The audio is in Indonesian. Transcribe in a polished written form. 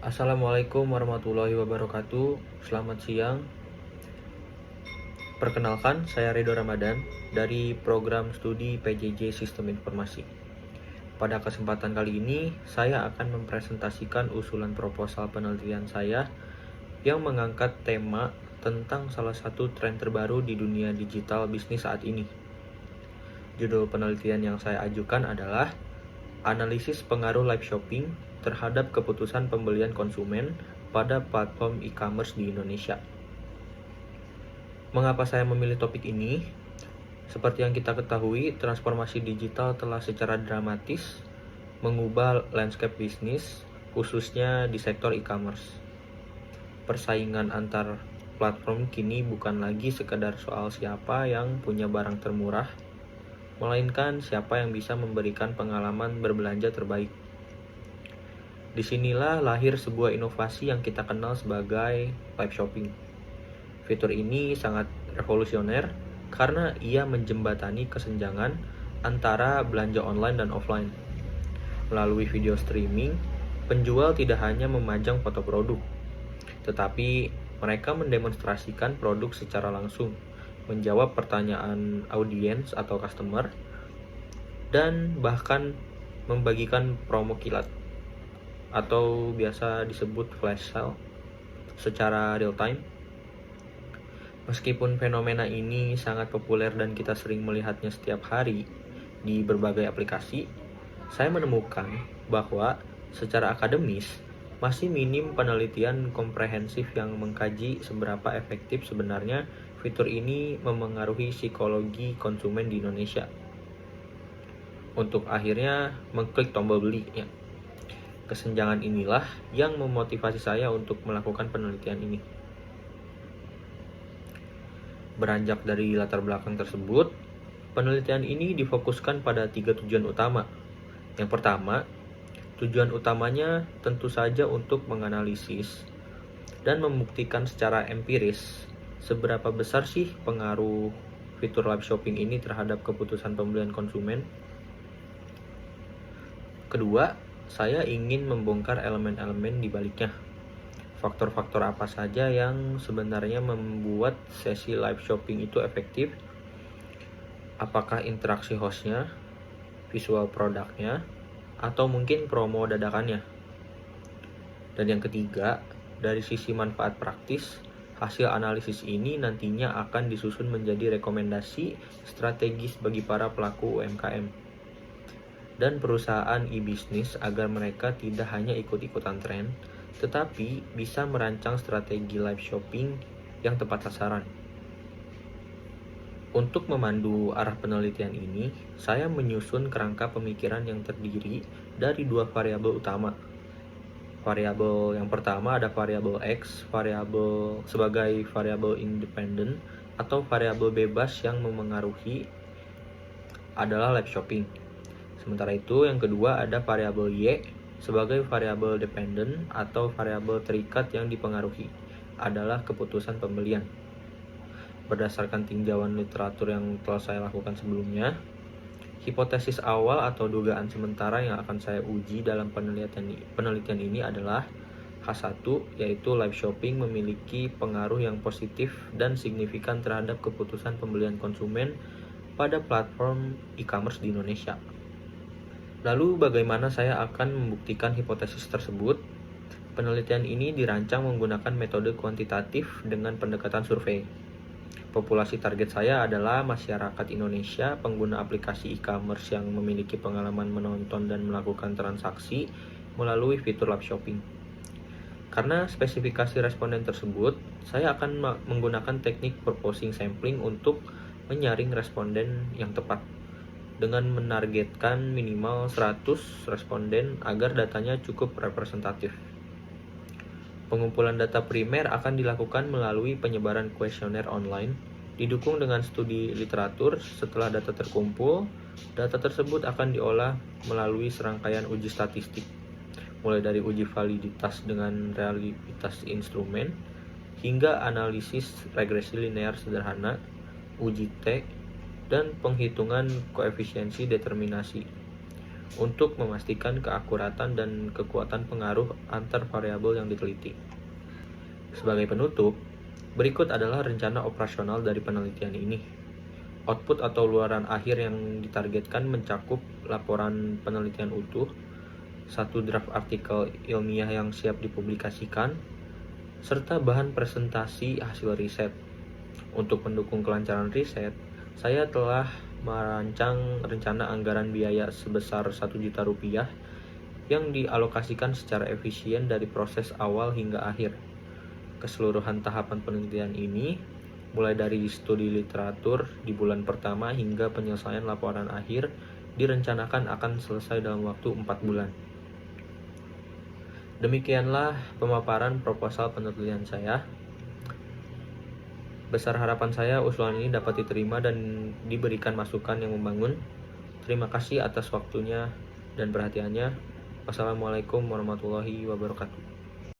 Assalamualaikum warahmatullahi wabarakatuh. Selamat siang. Perkenalkan, saya Ridho Ramadan dari program studi PJJ Sistem Informasi. Pada kesempatan kali ini, saya akan mempresentasikan usulan proposal penelitian saya yang mengangkat tema tentang salah satu tren terbaru di dunia digital bisnis saat ini. Judul penelitian yang saya ajukan adalah Analisis Pengaruh Live Shopping terhadap keputusan pembelian konsumen pada platform e-commerce di Indonesia. Mengapa saya memilih topik ini? Seperti yang kita ketahui, transformasi digital telah secara dramatis mengubah landscape bisnis, khususnya di sektor e-commerce. Persaingan antar platform kini bukan lagi sekedar soal siapa yang punya barang termurah, melainkan siapa yang bisa memberikan pengalaman berbelanja terbaik. Disinilah lahir sebuah inovasi yang kita kenal sebagai live shopping. Fitur ini sangat revolusioner karena ia menjembatani kesenjangan antara belanja online dan offline. Melalui video streaming, penjual tidak hanya memajang foto produk, tetapi mereka mendemonstrasikan produk secara langsung, menjawab pertanyaan audiens atau customer, dan bahkan membagikan promo kilat atau biasa disebut flash sale secara real time. Meskipun fenomena ini sangat populer dan kita sering melihatnya setiap hari di berbagai aplikasi, saya menemukan bahwa secara akademis masih minim penelitian komprehensif yang mengkaji seberapa efektif sebenarnya fitur ini memengaruhi psikologi konsumen di Indonesia untuk akhirnya mengklik tombol beli. Kesenjangan inilah yang memotivasi saya untuk melakukan penelitian ini. Beranjak dari latar belakang tersebut, penelitian ini difokuskan pada 3 tujuan utama. Yang pertama, tujuan utamanya tentu saja untuk menganalisis dan membuktikan secara empiris seberapa besar sih pengaruh fitur live shopping ini terhadap keputusan pembelian konsumen. Kedua, saya ingin membongkar elemen-elemen di baliknya. Faktor-faktor apa saja yang sebenarnya membuat sesi live shopping itu efektif? Apakah interaksi hostnya, visual produknya, atau mungkin promo dadakannya? Dan yang ketiga, dari sisi manfaat praktis, hasil analisis ini nantinya akan disusun menjadi rekomendasi strategis bagi para pelaku UMKM dan perusahaan e-bisnis agar mereka tidak hanya ikut-ikutan tren, tetapi bisa merancang strategi live shopping yang tepat sasaran. Untuk memandu arah penelitian ini, saya menyusun kerangka pemikiran yang terdiri dari 2 variabel utama. Variabel yang pertama ada variabel X, variabel sebagai variabel independen atau variabel bebas yang memengaruhi adalah live shopping. Sementara itu yang kedua ada variabel Y sebagai variabel dependent atau variabel terikat yang dipengaruhi adalah keputusan pembelian. Berdasarkan tinjauan literatur yang telah saya lakukan sebelumnya, hipotesis awal atau dugaan sementara yang akan saya uji dalam penelitian ini adalah H1, yaitu live shopping memiliki pengaruh yang positif dan signifikan terhadap keputusan pembelian konsumen pada platform e-commerce di Indonesia. Lalu bagaimana saya akan membuktikan hipotesis tersebut? Penelitian ini dirancang menggunakan metode kuantitatif dengan pendekatan survei. Populasi target saya adalah masyarakat Indonesia pengguna aplikasi e-commerce yang memiliki pengalaman menonton dan melakukan transaksi melalui fitur live shopping. Karena spesifikasi responden tersebut, saya akan menggunakan teknik purposing sampling untuk menyaring responden yang tepat dengan menargetkan minimal 100 responden agar datanya cukup representatif. Pengumpulan data primer akan dilakukan melalui penyebaran kuesioner online, didukung dengan studi literatur. Setelah data terkumpul, data tersebut akan diolah melalui serangkaian uji statistik, mulai dari uji validitas dengan realitas instrumen, hingga analisis regresi linear sederhana, uji T, dan penghitungan koefisiensi determinasi. untuk memastikan keakuratan dan kekuatan pengaruh antar variabel yang diteliti. Sebagai penutup, berikut adalah rencana operasional dari penelitian ini. Output atau luaran akhir yang ditargetkan mencakup laporan penelitian utuh, satu draft artikel ilmiah yang siap dipublikasikan, serta bahan presentasi hasil riset. Untuk mendukung kelancaran riset, saya telah merancang rencana anggaran biaya sebesar 1 juta rupiah yang dialokasikan secara efisien dari proses awal hingga akhir. Keseluruhan tahapan penelitian ini, mulai dari studi literatur di bulan pertama hingga penyelesaian laporan akhir, direncanakan akan selesai dalam waktu 4 bulan. Demikianlah pemaparan proposal penelitian saya. Besar harapan saya usulan ini dapat diterima dan diberikan masukan yang membangun. Terima kasih atas waktunya dan perhatiannya. Wassalamualaikum warahmatullahi wabarakatuh.